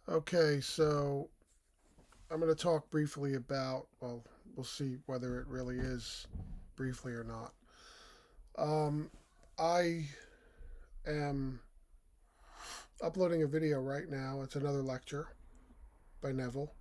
Okay, so I'm going to talk briefly about, well, we'll see whether it really is briefly or not. Um, I am uploading a video right now. It's another lecture by Neville.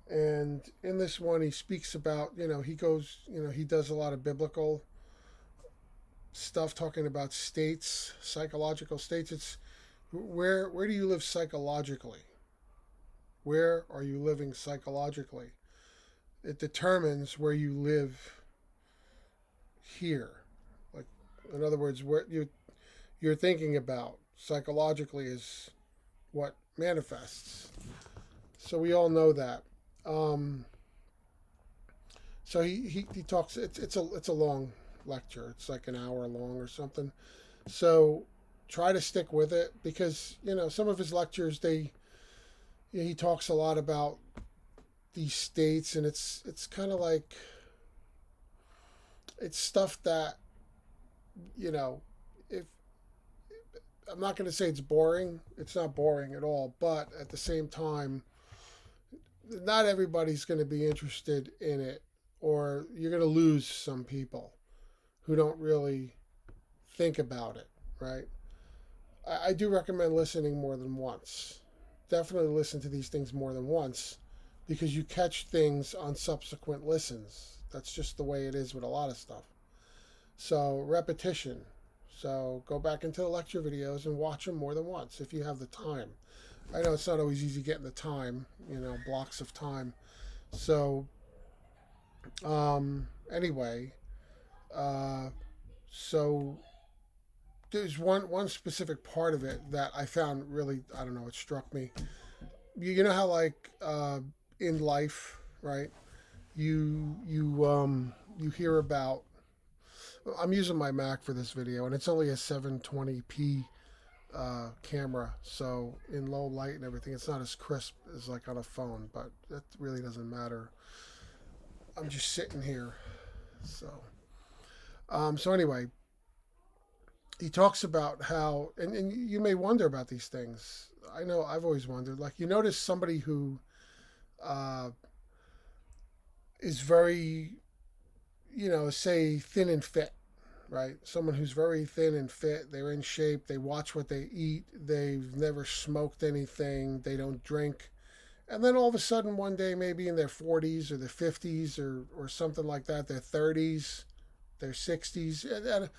And in this one, he speaks about, he goes, he does a lot of biblical stuff talking about states, psychological states. It's where do you live psychologically? Where are you living psychologically? It determines where you live here. Like, in other words, what you're thinking about psychologically is what manifests. So we all know that. Um, so he talks. It's a long lecture. It's like an hour long or something. So try to stick with it because some of his lectures he talks a lot about these states, and it's kind of like it's stuff that you know if I'm not going to say it's boring. It's not boring at all, but at the same time, not everybody's going to be interested in it, or you're going to lose some people who don't really think about it, right? I do recommend listening more than once. Definitely listen to these things more than once because you catch things on subsequent listens. That's just the way it is with a lot of stuff. So, repetition. So, go back into the lecture videos and watch them more than once if you have the time. I know it's not always easy getting the time, blocks of time. So, anyway, uh, so there's one specific part of it that I found really, I don't know, it struck me. You know how like in life, right? You hear about. I'm using my Mac for this video, and it's only a 720p camera, so in low light and everything, it's not as crisp as like on a phone. But that really doesn't matter. I'm just sitting here, so so anyway, he talks about how, and you may wonder about these things. I know I've always wondered. Like you notice somebody who uh, is very, say thin and fit, right? Someone who's very thin and fit, they're in shape, they watch what they eat, they've never smoked anything, they don't drink. And then all of a sudden, one day, maybe in their 40s or their 50s or something like that, their 30s, their 60s, at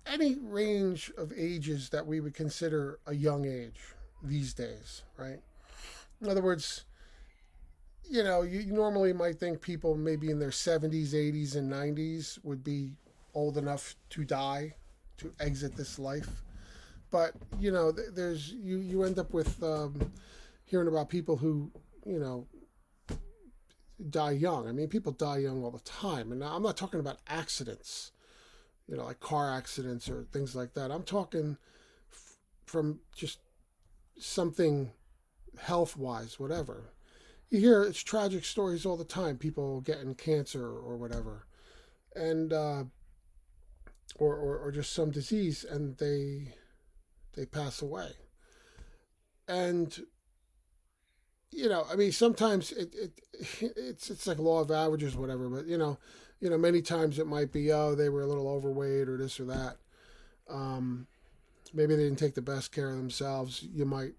any range of ages that we would consider a young age these days, right? In other words, you normally might think people maybe in their 70s, 80s, and 90s would be old enough to die, to exit this life. But there's you end up with hearing about people who you know die young. I mean, people die young all the time, and I'm not talking about accidents, like car accidents or things like that. I'm talking from just something health wise, whatever. You hear it's tragic stories all the time. People getting cancer or whatever, and or just some disease, and they pass away. And I mean, sometimes it's like law of averages, whatever. But many times it might be, oh, they were a little overweight or this or that. Um, Maybe they didn't take the best care of themselves. You might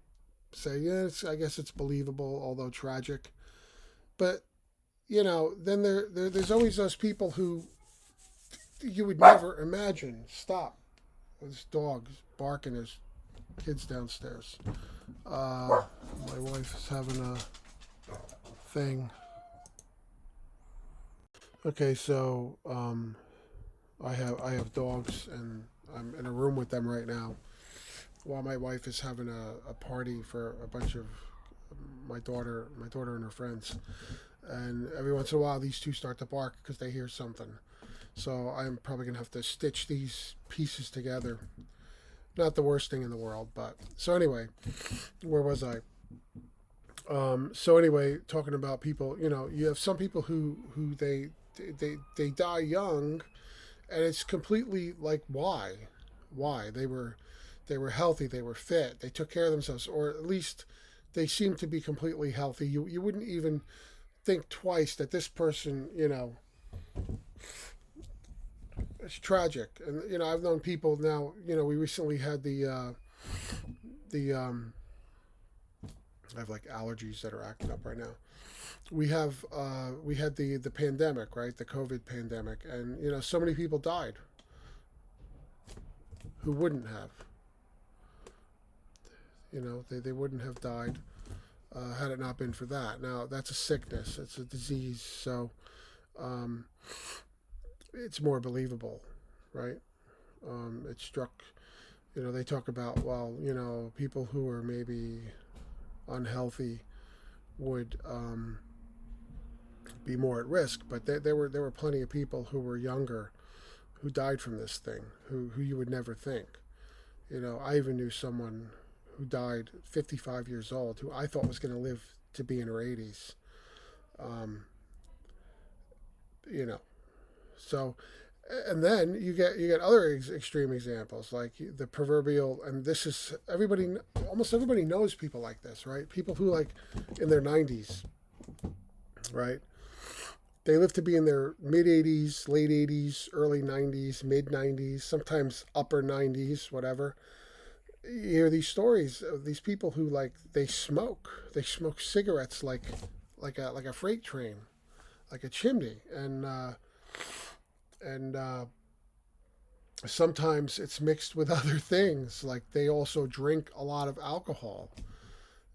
say, yeah, I guess it's believable, although tragic. But then there's always those people who you would never imagine. Stop. This dog's barking. His kids downstairs. My wife is having a thing. Okay, so I have dogs, and I'm in a room with them right now while my wife is having a party for a bunch of my daughter and her friends. And every once in a while, these two start to bark because they hear something. So I'm probably gonna have to stitch these pieces together. Not the worst thing in the world, but so anyway, where was I? So anyway, talking about people, you have some people who they die young, and it's completely like why they were healthy, they were fit, they took care of themselves, or at least they seem to be completely healthy. You wouldn't even think twice that this person, it's tragic. And I've known people now. We recently had the I have like allergies that are acting up right now. We had the pandemic, right? The COVID pandemic, and so many people died who wouldn't have. They wouldn't have died had it not been for that. Now that's a sickness, it's a disease, so um, it's more believable, right? It struck. They talk about, well, people who are maybe unhealthy would be more at risk, but there were plenty of people who were younger who died from this thing, who you would never think. I even knew someone who died 55 years old who I thought was going to live to be in her 80s. Um, you know, so and then you get other extreme examples like the proverbial, and this is everybody, almost everybody knows people like this, right? People who like in their 90s, right? They live to be in their mid 80s, late 80s, early 90s, mid 90s, sometimes upper 90s, whatever. You hear these stories of these people who like they smoke cigarettes like a freight train, like a chimney, and sometimes it's mixed with other things. Like they also drink a lot of alcohol,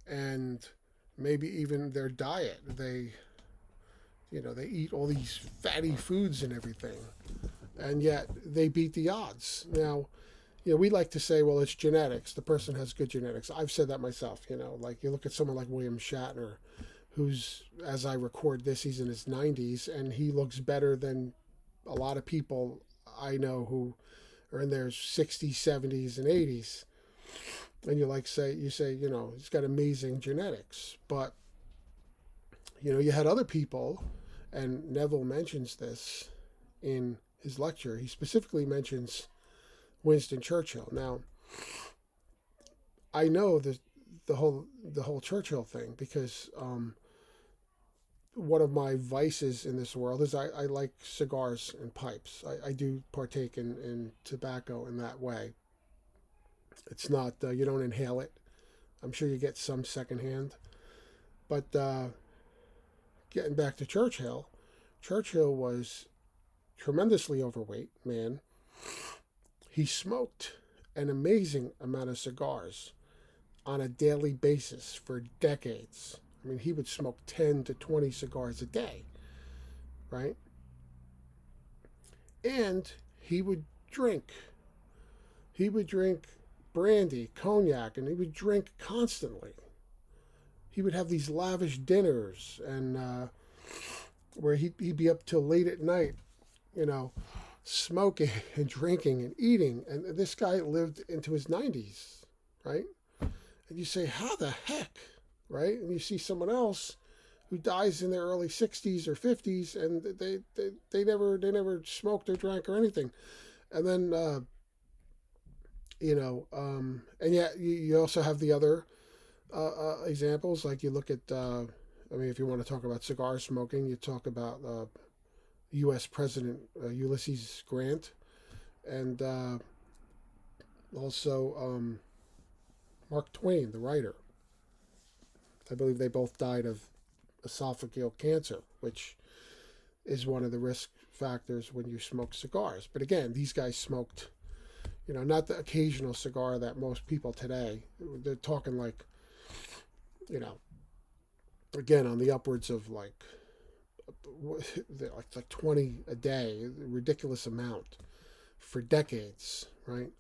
and maybe even their diet. They eat all these fatty foods and everything, and yet they beat the odds. Now, we like to say, well, it's genetics. The person has good genetics. I've said that myself. Like you look at someone like William Shatner, who's, as I record this, he's in his 90s, and he looks better than a lot of people I know who are in their 60s, 70s, and 80s. And you say, he's got amazing genetics. But, you had other people, and Neville mentions this in his lecture. He specifically mentions Winston Churchill. Now, I know the whole Churchill thing because one of my vices in this world is I like cigars and pipes. I do partake in tobacco in that way. It's not you don't inhale it. I'm sure you get some secondhand. But getting back to Churchill, Churchill was tremendously overweight man. He smoked an amazing amount of cigars on a daily basis for decades. I mean, he would smoke 10 to 20 cigars a day, right? And he would drink. He would drink brandy, cognac, and he would drink constantly. He would have these lavish dinners, and where he'd be up till late at night, you know, smoking and drinking and eating. And this guy lived into his 90s, right? And you say, how the heck, right? And you see someone else who dies in their early 60s or 50s, and they never smoked or drank or anything. And then, and yet you also have the other examples. Like you look at, if you want to talk about cigar smoking, you talk about U.S. President Ulysses Grant, and also Mark Twain, the writer. I believe they both died of esophageal cancer, which is one of the risk factors when you smoke cigars. But again, these guys smoked, not the occasional cigar that most people today. They're talking like, again, on the upwards of like 20 a day, a ridiculous amount for decades, right?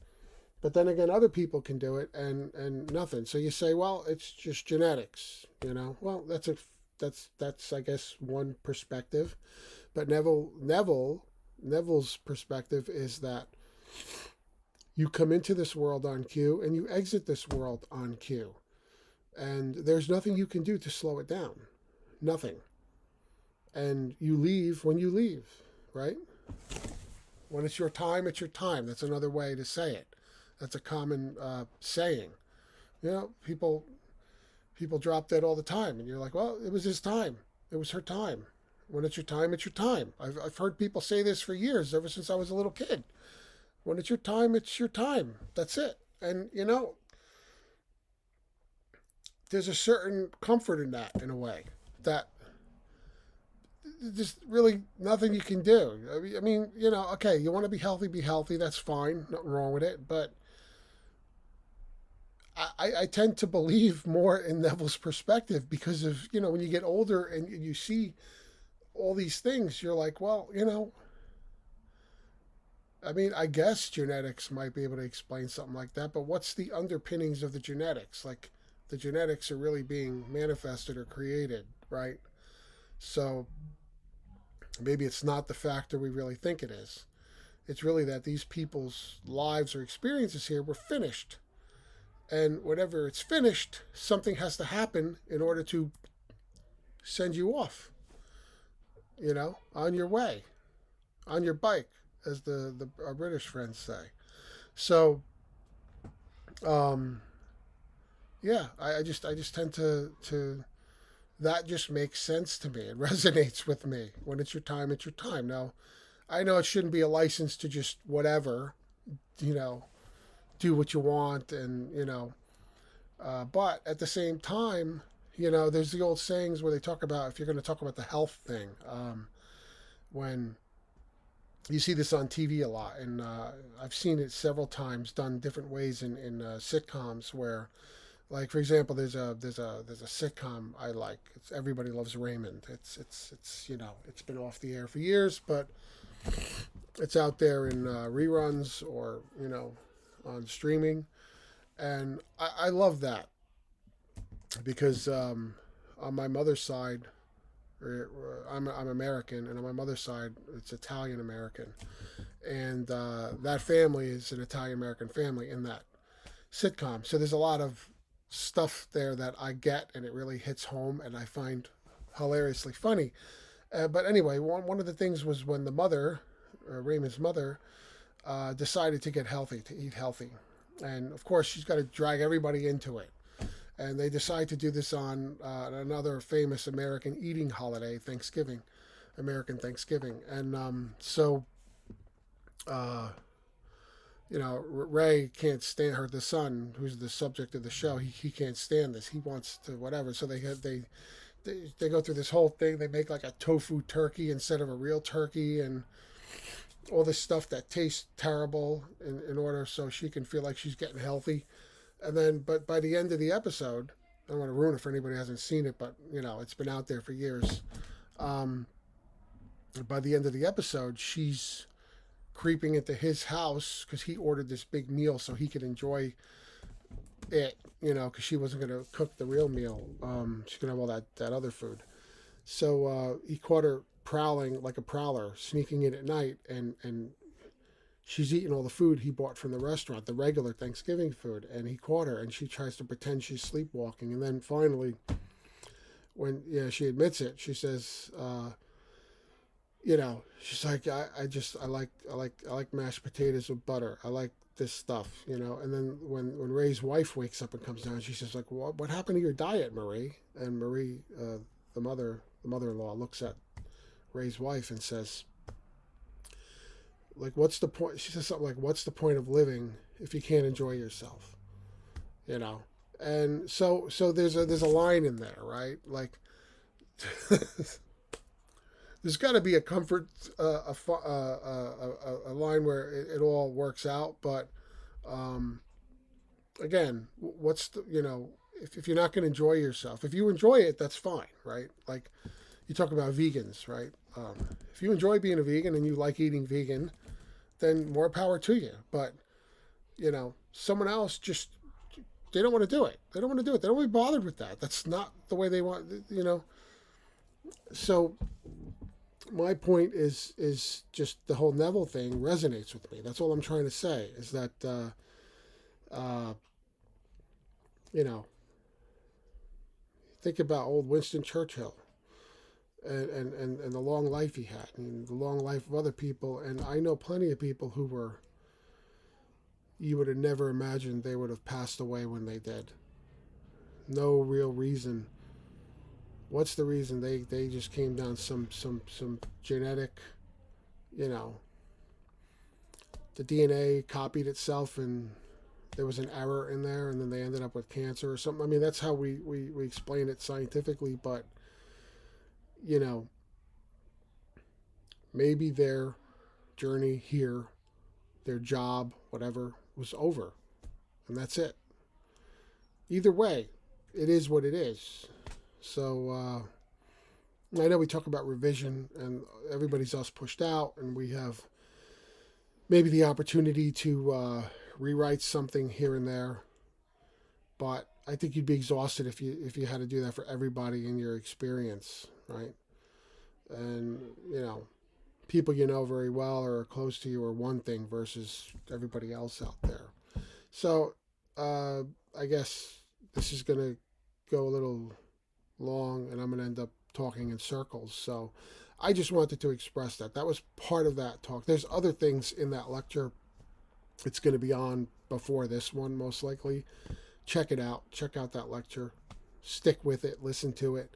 But then again, other people can do it and nothing. So you say, well, it's just genetics, Well, that's I guess one perspective. But Neville's perspective is that you come into this world on cue and you exit this world on cue. And there's nothing you can do to slow it down. Nothing. And you leave when you leave, right? When it's your time, it's your time. That's another way to say it. That's a common saying. People, People drop dead all the time, and you're like, well, it was his time. It was her time. When it's your time, it's your time. I've heard people say this for years, ever since I was a little kid. When it's your time, it's your time. That's it. And, there's a certain comfort in that, in a way, that there's really nothing you can do. I mean, okay, you want to be healthy, that's fine. Nothing wrong with it. But I tend to believe more in Neville's perspective because of, when you get older and you see all these things, you're like, well, I mean, I guess genetics might be able to explain something like that, but what's the underpinnings of the genetics? Like, the genetics are really being manifested or created, right? So maybe it's not the factor we really think it is. It's really that these people's lives or experiences here were finished. And whenever it's finished, something has to happen in order to send you off, on your way, on your bike, as our British friends say. So, um, yeah, I just tend to that just makes sense to me. It resonates with me. When it's your time, it's your time. Now, I know it shouldn't be a license to just whatever, you know, do what you want, and but at the same time, there's the old sayings where they talk about, if you're going to talk about the health thing, when you see this on TV a lot, and I've seen it several times done different ways in sitcoms where, like, for example, there's a sitcom I like. It's Everybody Loves Raymond. It's been off the air for years, but it's out there in reruns or on streaming, and I love that because on my mother's side, I'm American, and on my mother's side, it's Italian American, and that family is an Italian American family in that sitcom. So there's a lot of stuff there that I get, and it really hits home, and I find hilariously funny. But anyway, one of the things was when the mother, Raymond's mother, decided to get healthy, to eat healthy, and of course she's got to drag everybody into it. And they decide to do this on another famous American eating holiday, Thanksgiving, American Thanksgiving. And uh, Ray can't stand her. The son, who's the subject of the show, he can't stand this. He wants to whatever. So they go through this whole thing. They make like a tofu turkey instead of a real turkey, and all this stuff that tastes terrible in order so she can feel like she's getting healthy. And then, but by the end of the episode, I don't want to ruin it for anybody who hasn't seen it, but it's been out there for years. By the end of the episode, she's creeping into his house because he ordered this big meal so he could enjoy it, because she wasn't going to cook the real meal. She's going to have all that other food. So he caught her prowling like a prowler, sneaking in at night, and she's eating all the food he bought from the restaurant, the regular Thanksgiving food, and he caught her, and she tries to pretend she's sleepwalking, and then finally, when she admits it, she says, she's like, I like mashed potatoes with butter. I like this stuff, And then when Ray's wife wakes up and comes down, she says, like, what happened to your diet, Marie? And Marie, the mother-in-law, looks at Ray's wife and says, like, what's the point? She says something like, what's the point of living if you can't enjoy yourself? And so there's a line in there, right? Like, there's got to be a comfort, a line where it all works out. But again, what's the, if you're not going to enjoy yourself, if you enjoy it, that's fine, right? Like, you talk about vegans, right? If you enjoy being a vegan and you like eating vegan, then more power to you. But, someone else just, they don't want to do it. They don't want to do it. They don't want to be bothered with that. That's not the way they want, So my point is just the whole Neville thing resonates with me. That's all I'm trying to say, is that, think about old Winston Churchill. And the long life he had, and the long life of other people. And I know plenty of people who were, you would have never imagined they would have passed away when they did. No real reason. What's the reason? They just came down some genetic, you know, the DNA copied itself and there was an error in there and then they ended up with cancer or something. I mean, that's how we explain it scientifically, but, you know, maybe their journey here, their job, whatever, was over. And that's it. Either way, it is what it is. So, I know we talk about revision and everybody's else pushed out, and we have maybe the opportunity to rewrite something here and there. But I think you'd be exhausted if you had to do that for everybody in your experience, right? And you know, people you know very well or are close to you are one thing versus everybody else out there. So I guess this is gonna go a little long, and I'm gonna end up talking in circles. So I just wanted to express that. That was part of that talk. There's other things in that lecture. It's going to be on before this one, most likely. Check it out. Check out that lecture. Stick with it. Listen to it.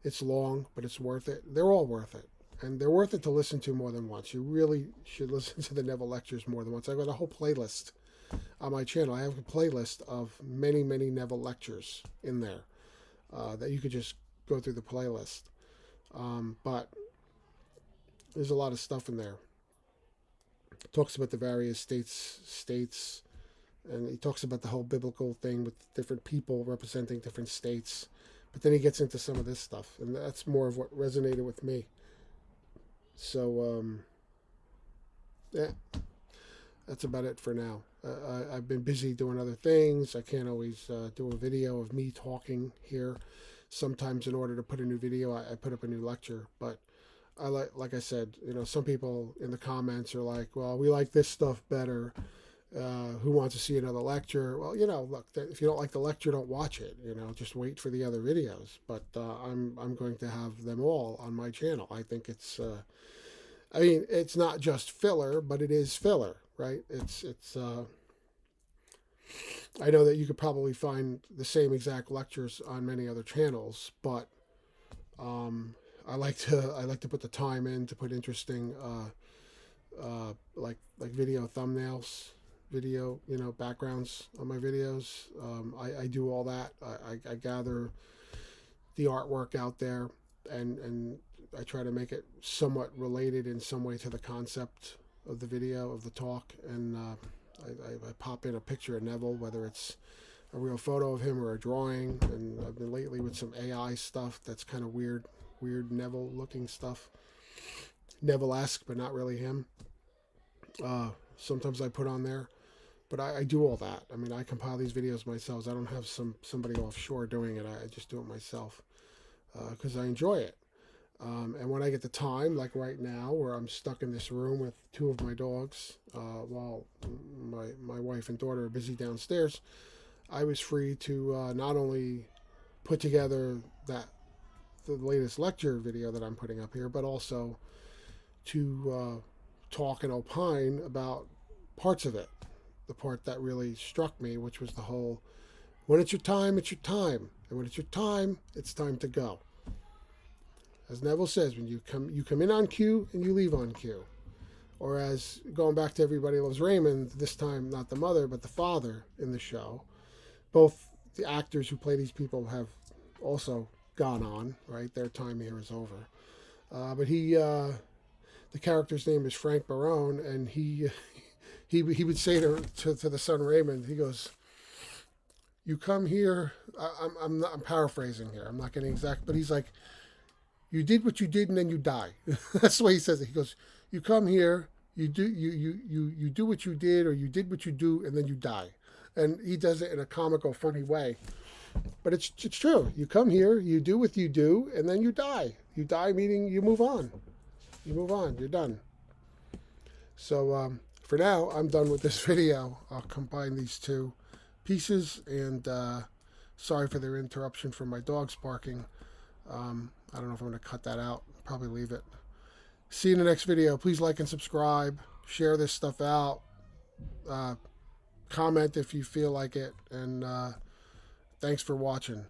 It's long, but it's worth it. They're all worth it. And they're worth it to listen to more than once. You really should listen to the Neville lectures more than once. I've got a whole playlist on my channel. I have a playlist of many, many Neville lectures in there that you could just go through the playlist. But there's a lot of stuff in there. It talks about the various states, and he talks about the whole biblical thing with different people representing different states. But then he gets into some of this stuff, and that's more of what resonated with me. So, yeah, that's about it for now. I've been busy doing other things. I can't always do a video of me talking here. Sometimes in order to put a new video, I put up a new lecture. But I like I said, you know, some people in the comments are like, well, we like this stuff better. Who wants to see another lecture? Well, you know, look, if you don't like the lecture, don't watch it. You know, just wait for the other videos. But I'm going to have them all on my channel. I think it's, I mean, it's not just filler, but it is filler, right? It's. I know that you could probably find the same exact lectures on many other channels, but I like to put the time in to put interesting like video thumbnails, video backgrounds on my videos. I do all that. I gather the artwork out there, and I try to make it somewhat related in some way to the concept of the video, of the talk, and I pop in a picture of Neville, whether it's a real photo of him or a drawing. And I've been lately with some AI stuff that's kind of weird Neville looking stuff. Neville-esque, but not really him. Sometimes I put on there, but I do all that. I mean, I compile these videos myself. I don't have somebody offshore doing it. I just do it myself because I enjoy it. And when I get the time, like right now, where I'm stuck in this room with two of my dogs, while my wife and daughter are busy downstairs, I was free to not only put together the latest lecture video that I'm putting up here, but also to talk and opine about parts of it. The part that really struck me, which was the whole, when it's your time, it's your time. And when it's your time, it's time to go. As Neville says, when you come in on cue and you leave on cue. Or as, going back to Everybody Loves Raymond, this time not the mother, but the father in the show. Both the actors who play these people have also gone on, right? Their time here is over. But the character's name is Frank Barone, and he would say to the son Raymond, he goes, "You come here." I'm paraphrasing here. I'm not getting exact, but he's like, "You did what you did, and then you die." That's the way he says it. He goes, "You come here, you do what you did, or you did what you do, and then you die." And he does it in a comical, funny way. But it's true. You come here, you do what you do, and then you die. You die meaning you move on. You move on. You're done. So for now, I'm done with this video. I'll combine these two pieces, and sorry for their interruption from my dogs barking. I don't know if I'm going to cut that out. Probably leave it. See you in the next video. Please like and subscribe. Share this stuff out. Comment if you feel like it. And Thanks for watching.